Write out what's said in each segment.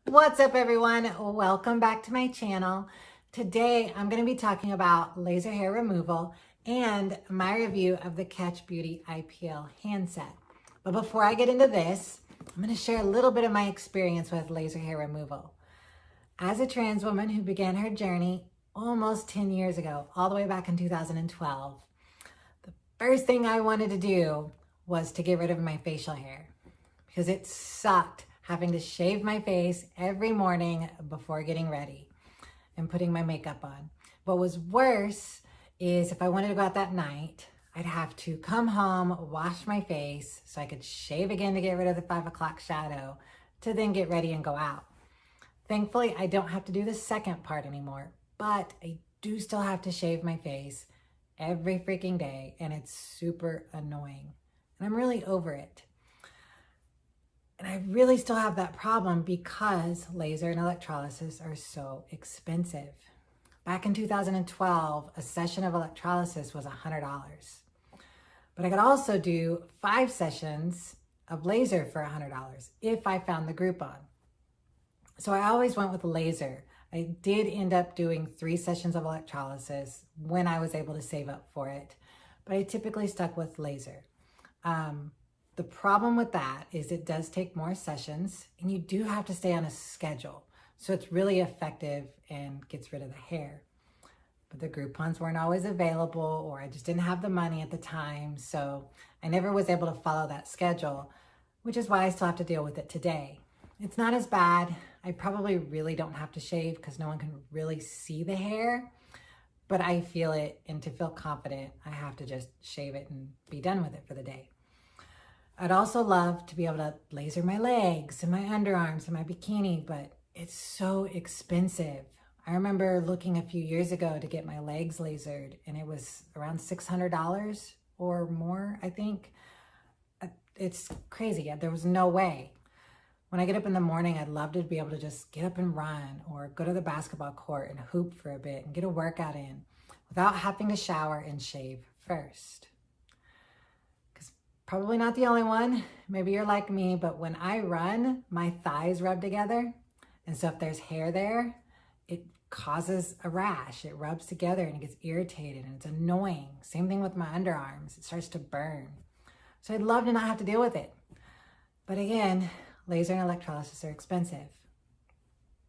What's up, everyone? Welcome back to my channel. Today, I'm going to be talking about laser hair removal and my review of the KetchBeauty IPL handset. But before I get into this, I'm going to share a little bit of my experience with laser hair removal. As a trans woman who began her journey almost 10 years ago, all the way back in 2012, the first thing I wanted to do was to get rid of my facial hair because it sucked having to shave my face every morning before getting ready and putting my makeup on. What was worse is if I wanted to go out that night, I'd have to come home, wash my face so I could shave again to get rid of the 5 o'clock shadow to then get ready and go out. Thankfully, I don't have to do the second part anymore, but I do still have to shave my face every freaking day, and it's super annoying. And I'm really over it. And I really still have that problem because laser and electrolysis are so expensive. Back in 2012, a session of electrolysis was $100. But I could also do 5 sessions of laser for $100 if I found the Groupon. So I always went with laser. I did end up doing 3 sessions of electrolysis when I was able to save up for it, but I typically stuck with laser. The problem with that is it does take more sessions and you do have to stay on a schedule. So it's really effective and gets rid of the hair. But the Groupons weren't always available, or I just didn't have the money at the time. So I never was able to follow that schedule, which is why I still have to deal with it today. It's not as bad. I probably really don't have to shave because no one can really see the hair, but I feel it, and to feel confident, I have to just shave it and be done with it for the day. I'd also love to be able to laser my legs and my underarms and my bikini, but it's so expensive. I remember looking a few years ago to get my legs lasered, and it was around $600 or more, I think. It's crazy. There was no way. When I get up in the morning, I'd love to be able to just get up and run or go to the basketball court and hoop for a bit and get a workout in without having to shower and shave first. Probably not the only one. Maybe you're like me, but when I run, my thighs rub together. And so if there's hair there, it causes a rash. It rubs together and it gets irritated and it's annoying. Same thing with my underarms. It starts to burn. So I'd love to not have to deal with it. But again, laser and electrolysis are expensive.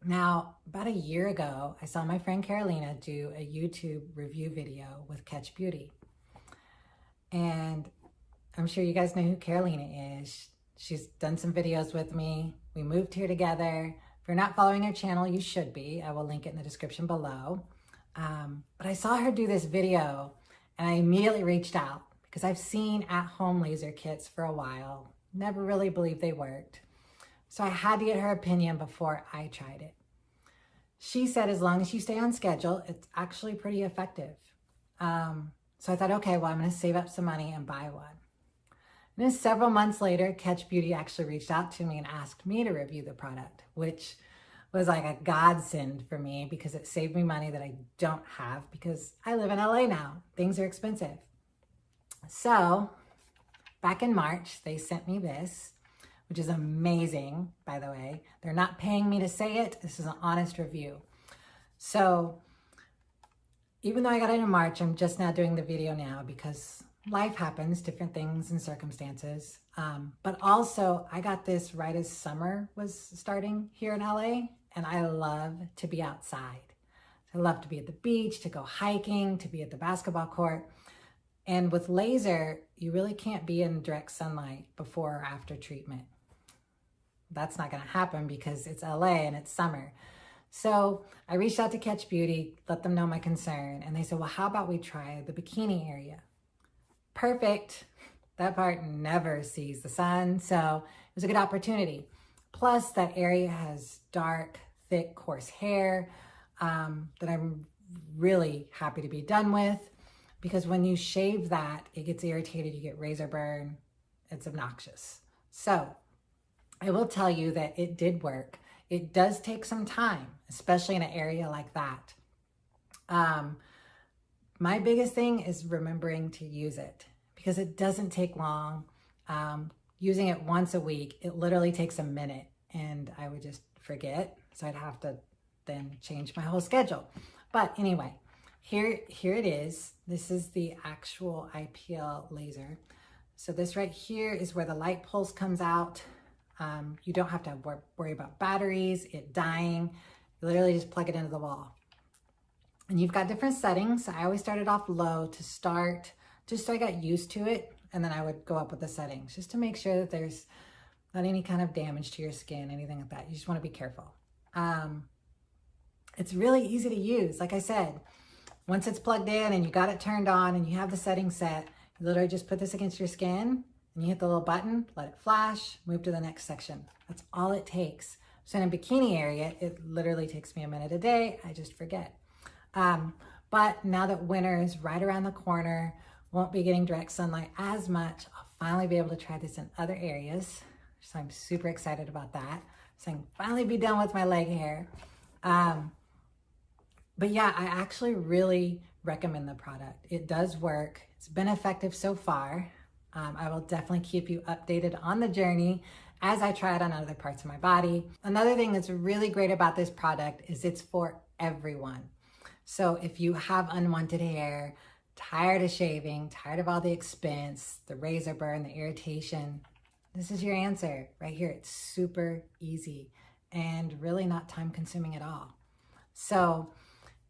Now, about a year ago, I saw my friend Carolina do a YouTube review video with KetchBeauty. And I'm sure you guys know who Carolina is. She's done some videos with me. We moved here together. If you're not following her channel, you should be. I will link it in the description below. But I saw her do this video and I immediately reached out because I've seen at-home laser kits for a while. Never really believed they worked. So I had to get her opinion before I tried it. She said as long as you stay on schedule, it's actually pretty effective. So I thought, okay, well, I'm going to save up some money and buy one. And then several months later, KetchBeauty actually reached out to me and asked me to review the product, which was like a godsend for me because it saved me money that I don't have because I live in LA now. Things are expensive. So back in March, they sent me this, which is amazing, by the way. They're not paying me to say it. This is an honest review. So even though I got it in March, I'm just now doing the video now because life happens, different things and circumstances. But also I got this right as summer was starting here in LA, and I love to be outside. I love to be at the beach, to go hiking, to be at the basketball court. And with laser, you really can't be in direct sunlight before or after treatment. That's not gonna happen because it's LA and it's summer. So I reached out to KetchBeauty, let them know my concern, and they said, well, how about we try the bikini area? Perfect. That part never sees the sun, so it was a good opportunity. Plus, that area has dark, thick, coarse hair that I'm really happy to be done with, because when you shave that, it gets irritated, you get razor burn, it's obnoxious. So I will tell you that it did work. It does take some time, especially in an area like that. My biggest thing is remembering to use it because it doesn't take long. Using it once a week, it literally takes a minute and I would just forget. So I'd have to then change my whole schedule. But anyway, here it is. This is the actual IPL laser. So this right here is where the light pulse comes out. You don't have to worry about batteries, it dying. You literally just plug it into the wall. And you've got different settings. I always started off low to start, just so I got used to it. And then I would go up with the settings just to make sure that there's not any kind of damage to your skin, anything like that. You just want to be careful. It's really easy to use. Like I said, once it's plugged in and you got it turned on and you have the settings set, you literally just put this against your skin and you hit the little button, let it flash, move to the next section. That's all it takes. So in a bikini area, it literally takes me a minute a day. I just forget. But now that winter is right around the corner, won't be getting direct sunlight as much, I'll finally be able to try this in other areas. So I'm super excited about that. So I can finally be done with my leg hair. But yeah, I actually really recommend the product. It does work. It's been effective so far. I will definitely keep you updated on the journey as I try it on other parts of my body. Another thing that's really great about this product is it's for everyone. So if you have unwanted hair, tired of shaving, tired of all the expense, the razor burn, the irritation, this is your answer right here. It's super easy and really not time consuming at all. So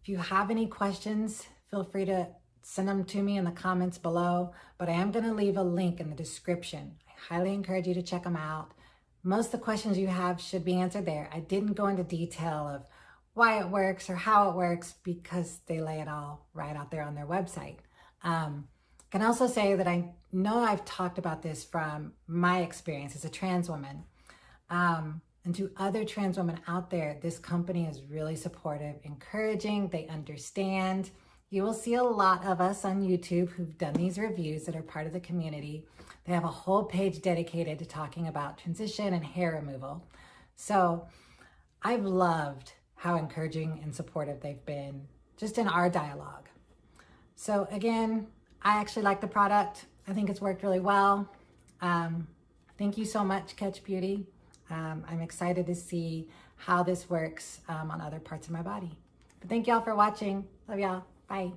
if you have any questions, feel free to send them to me in the comments below, but I am going to leave a link in the description. I highly encourage you to check them out. Most of the questions you have should be answered there. I didn't go into detail of why it works or how it works because they lay it all right out there on their website. I can also say that I know I've talked about this from my experience as a trans woman. And to other trans women out there, this company is really supportive, encouraging, they understand. You will see a lot of us on YouTube who've done these reviews that are part of the community. They have a whole page dedicated to talking about transition and hair removal. So I've loved how encouraging and supportive they've been just in our dialogue. So again, I actually like the product. I think it's worked really well. Thank you so much, KetchBeauty. I'm excited to see how this works on other parts of my body. But thank y'all for watching. Love y'all. Bye.